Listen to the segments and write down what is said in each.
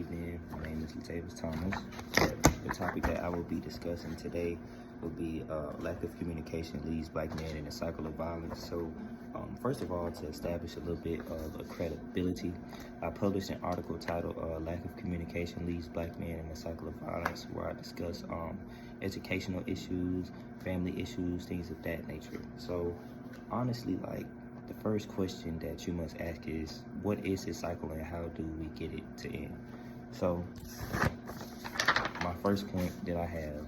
evening. My name is Latavius Thomas. The topic that I will be discussing today will be lack of communication leads black men in a cycle of violence. So, first of all, to establish a little bit of credibility, I published an article titled Lack of Communication Leads Black Men in a Cycle of Violence, where I discuss educational issues, family issues, things of that nature. So, honestly, the first question that you must ask is, what is this cycle and how do we get it to end? So, my first point that I have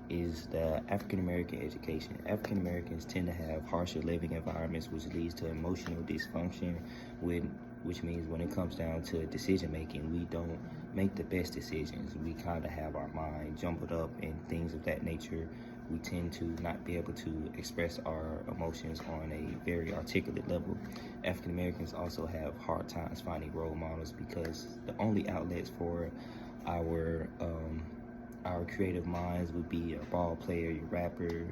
is the African American education. African Americans tend to have harsher living environments, which leads to emotional dysfunction, which means when it comes down to decision making, we don't make the best decisions. We kind of have our mind jumbled up and things of that nature. We tend to not be able to express our emotions on a very articulate level. African Americans also have hard times finding role models because the only outlets for our creative minds would be a ball player, your rapper,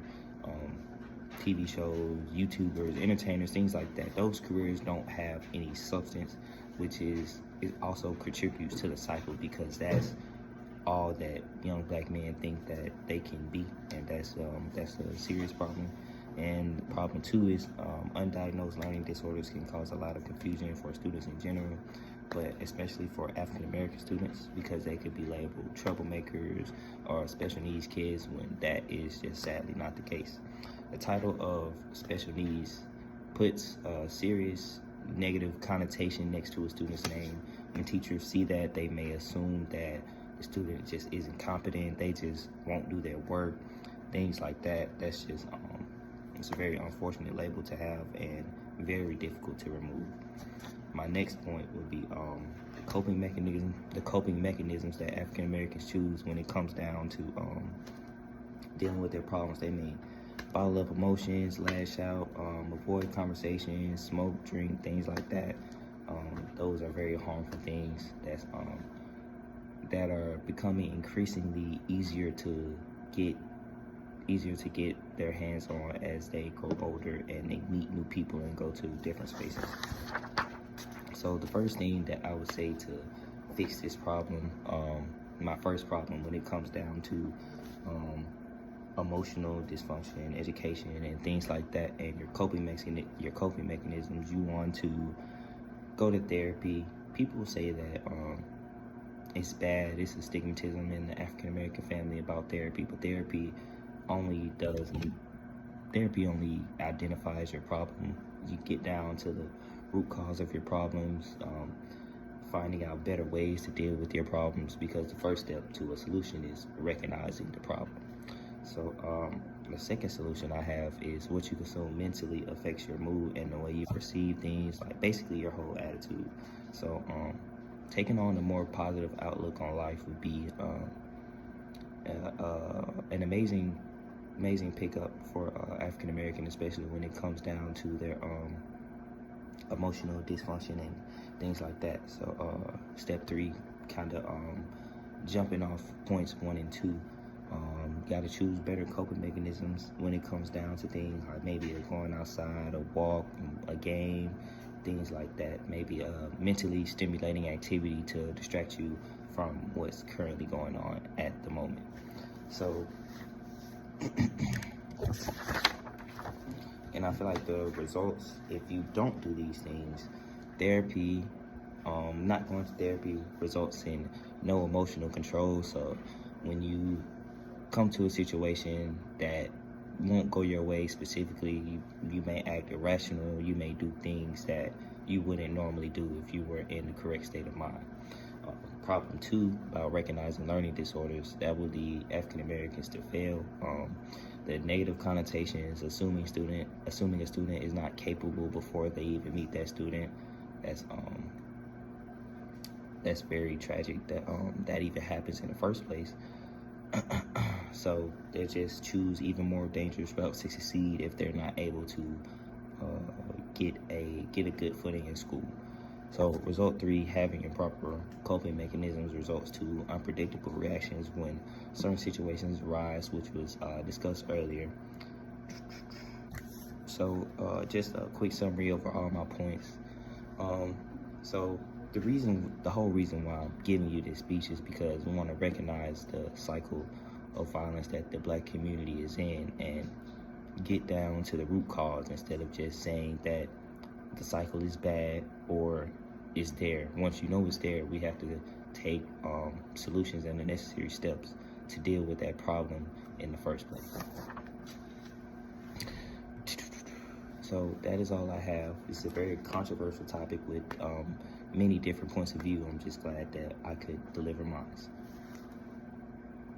TV shows, YouTubers, entertainers, things like that. Those careers don't have any substance, which is it also contributes to the cycle because that's all that young black men think that they can be, and that's a serious problem. And problem two is undiagnosed learning disorders can cause a lot of confusion for students in general, but especially for African American students because they could be labeled troublemakers or special needs kids when that is just sadly not the case. The title of special needs puts a serious negative connotation next to a student's name. When teachers see that, they may assume that the student just isn't competent, they just won't do their work, things like that. That's just it's a very unfortunate label to have and very difficult to remove. My next point would be the coping mechanisms that African Americans choose when it comes down to dealing with their problems. They may bottle up emotions, lash out, avoid conversations, smoke, drink, things like that. Those are very harmful things that are becoming increasingly easier to get their hands on as they grow older and they meet new people and go to different spaces. So the first thing that I would say to fix this problem, my first problem when it comes down to emotional dysfunction, education, and things like that, and your coping mechanisms, you want to go to therapy. People say that it's bad, it's a stigmatism in the African American family about therapy, but therapy only identifies your problem. You get down to the root cause of your problems, finding out better ways to deal with your problems, because the first step to a solution is recognizing the problem. So the second solution I have is what you consume mentally affects your mood and the way you perceive things, like basically your whole attitude. So taking on a more positive outlook on life would be an amazing pickup for African American, especially when it comes down to their emotional dysfunction and things like that. So step three, kind of jumping off points 1 and 2. Got to choose better coping mechanisms when it comes down to things like maybe going outside, a walk, a game, things like that. Maybe a mentally stimulating activity to distract you from what's currently going on at the moment. So, and I feel like the results, if you don't do these things, therapy, not going to therapy results in no emotional control. So when you come to a situation that won't go your way specifically, you may act irrational, you may do things that you wouldn't normally do if you were in the correct state of mind. Problem 2, about recognizing learning disorders, that will lead African Americans to fail. The negative connotations, assuming a student is not capable before they even meet that student, that's very tragic that even happens in the first place. So they just choose even more dangerous routes to succeed if they're not able to get a good footing in school. So result 3, having improper coping mechanisms results to unpredictable reactions when certain situations arise, which was discussed earlier. So just a quick summary over all my points. So the whole reason why I'm giving you this speech is because we want to recognize the cycle of violence that the black community is in and get down to the root cause instead of just saying that the cycle is bad or it's there. Once you know it's there, we have to take solutions and the necessary steps to deal with that problem in the first place. So that is all I have. It's a very controversial topic with many different points of view. I'm just glad that I could deliver mine.